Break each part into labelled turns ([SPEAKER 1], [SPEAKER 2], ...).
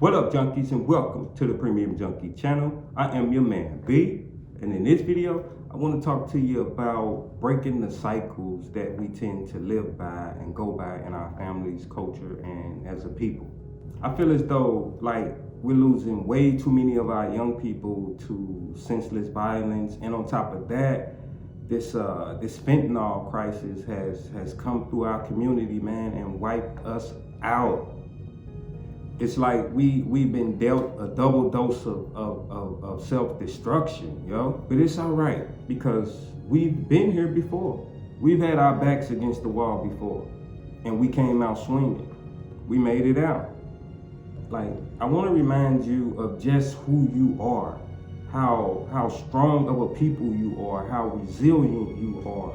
[SPEAKER 1] What up, junkies, and welcome to the Premium Junkie channel. I am your man, B, and in this video, I want to talk to you about breaking the cycles that we tend to live by and go by in our families, culture, and as a people. I feel as though, we're losing way too many of our young people to senseless violence, and on top of that, this fentanyl crisis has come through our community, man, and wiped us out. It's like we've been dealt a double dose of self-destruction, yo. But it's all right because we've been here before. We've had our backs against the wall before, and we came out swinging. We made it out. I want to remind you of just who you are, how strong of a people you are, how resilient you are.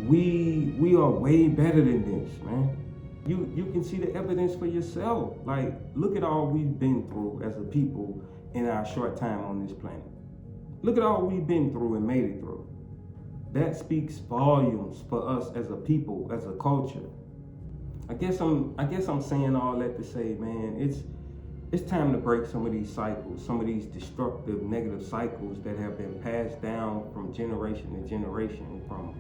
[SPEAKER 1] We are way better than this, man. You can see the evidence for yourself. Look at all we've been through as a people in our short time on this planet. Look at all we've been through and made it through. That speaks volumes for us as a people, as a culture. I guess I'm saying all that to say, man, it's time to break some of these cycles, some of these destructive, negative cycles that have been passed down from generation to generation, from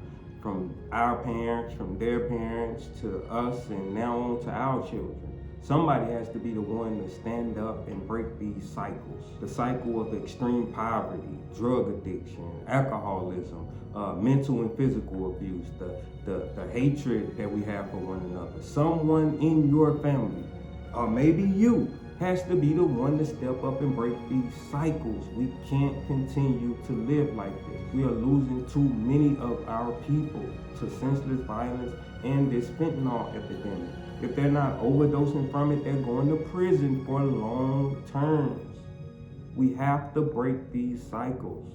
[SPEAKER 1] our parents, from their parents, to us, and now on to our children. Somebody has to be the one to stand up and break these cycles. The cycle of extreme poverty, drug addiction, alcoholism, mental and physical abuse, the hatred that we have for one another. Someone in your family, or maybe you, has to be the one to step up and break these cycles. We can't continue to live like this. We are losing too many of our people to senseless violence and this fentanyl epidemic. If they're not overdosing from it, they're going to prison for long terms. We have to break these cycles.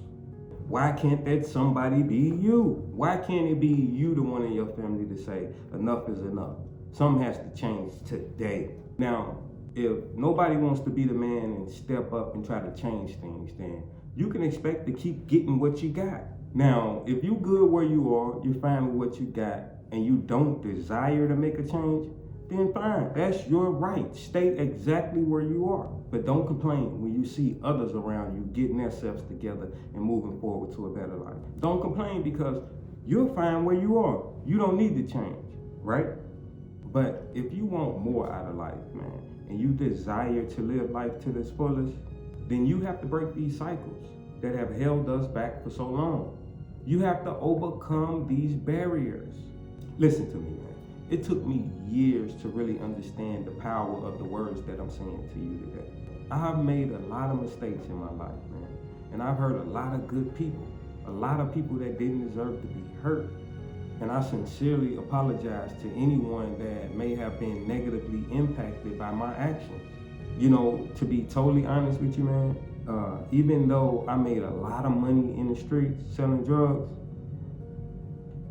[SPEAKER 1] Why can't that somebody be you? Why can't it be you, the one in your family, to say enough is enough? Something has to change today. Now, if nobody wants to be the man and step up and try to change things, then you can expect to keep getting what you got. Now, if you good where you are, you're fine with what you got, and you don't desire to make a change, then fine, that's your right. Stay exactly where you are. But don't complain when you see others around you getting themselves together and moving forward to a better life. Don't complain because you're fine where you are. You don't need to change, right? But if you want more out of life, man, and you desire to live life to its fullest, then you have to break these cycles that have held us back for so long. You have to overcome these barriers. Listen to me, man. It took me years to really understand the power of the words that I'm saying to you today. I have made a lot of mistakes in my life, man. And I've hurt a lot of good people, a lot of people that didn't deserve to be hurt. And I sincerely apologize to anyone that may have been negatively impacted by my actions. You know, to be totally honest with you, man, even though I made a lot of money in the streets selling drugs,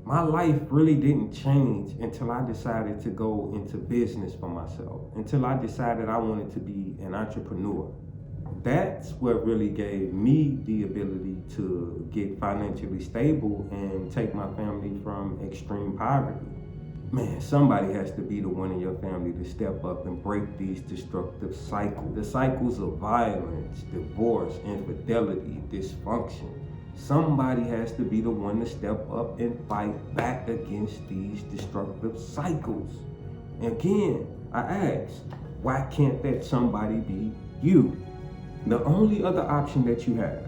[SPEAKER 1] my life really didn't change until I decided to go into business for myself, until I decided I wanted to be an entrepreneur. That's what really gave me the ability to get financially stable and take my family from extreme poverty. Man, somebody has to be the one in your family to step up and break these destructive cycles. The cycles of violence, divorce, infidelity, dysfunction. Somebody has to be the one to step up and fight back against these destructive cycles. And again, I ask, why can't that somebody be you? The only other option that you have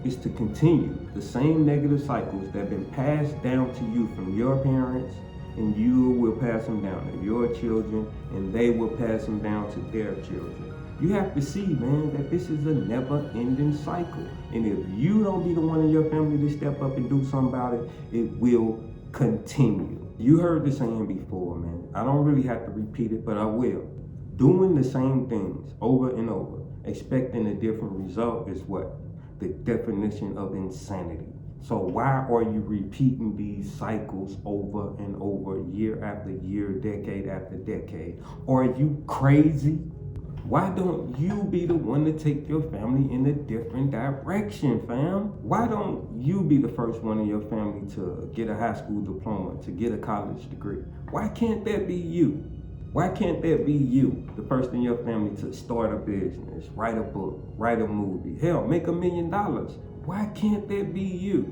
[SPEAKER 1] is to continue the same negative cycles that have been passed down to you from your parents, and you will pass them down to your children, and they will pass them down to their children. You have to see, man, that this is a never-ending cycle. And if you don't be the one in your family to step up and do something about it, it will continue. You heard the saying before, man. I don't really have to repeat it, but I will. Doing the same things over and over, expecting a different result, is what? The definition of insanity. So why are you repeating these cycles over and over, year after year, decade after decade? Are you crazy? Why don't you be the one to take your family in a different direction, fam? Why don't you be the first one in your family to get a high school diploma, to get a college degree? Why can't that be you? Why can't that be you, the person in your family to start a business, write a book, write a movie, hell, make $1 million? Why can't that be you?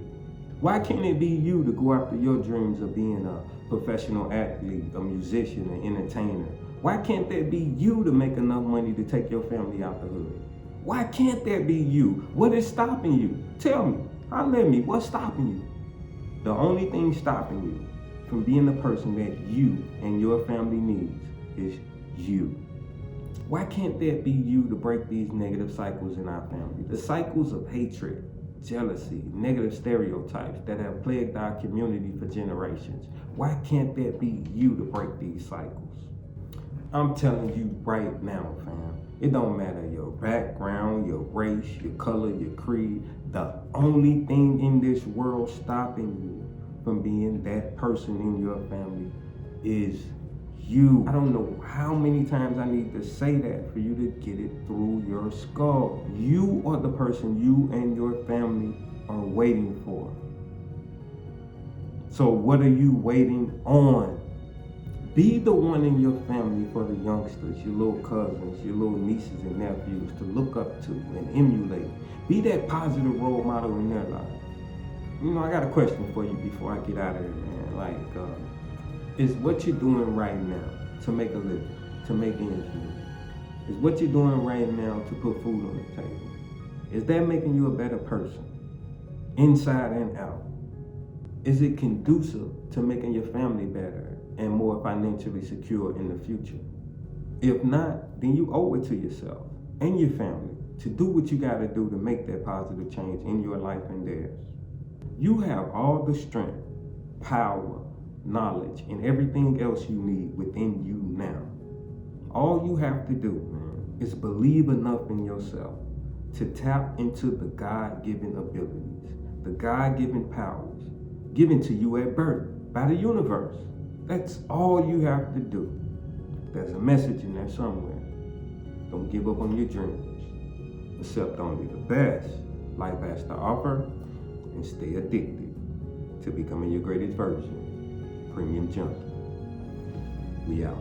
[SPEAKER 1] Why can't it be you to go after your dreams of being a professional athlete, a musician, an entertainer? Why can't that be you to make enough money to take your family out the hood? Why can't that be you? What is stopping you? Tell me, holler at me, what's stopping you? The only thing stopping you from being the person that you and your family needs is you. Why can't that be you to break these negative cycles in our family? The cycles of hatred, jealousy, negative stereotypes that have plagued our community for generations. Why can't that be you to break these cycles? I'm telling you right now, fam, it don't matter your background, your race, your color, your creed. The only thing in this world stopping you from being that person in your family is you. I don't know how many times I need to say that for you to get it through your skull. You are the person you and your family are waiting for. So what are you waiting on? Be the one in your family for the youngsters, your little cousins, your little nieces and nephews to look up to and emulate. Be that positive role model in their life. You know, I got a question for you before I get out of here, man. Like, is what you're doing right now to make a living, to make ends meet? Is what you're doing right now to put food on the table? Is that making you a better person, inside and out? Is it conducive to making your family better and more financially secure in the future? If not, then you owe it to yourself and your family to do what you gotta do to make that positive change in your life and theirs. You have all the strength, power, knowledge, and everything else you need within you now. All you have to do, man, is believe enough in yourself to tap into the God-given abilities, the God-given powers given to you at birth by the universe. That's all you have to do. There's a message in there somewhere. Don't give up on your dreams. Accept only the best life has to offer and stay addicted to becoming your greatest version. Premium Junkie. We out.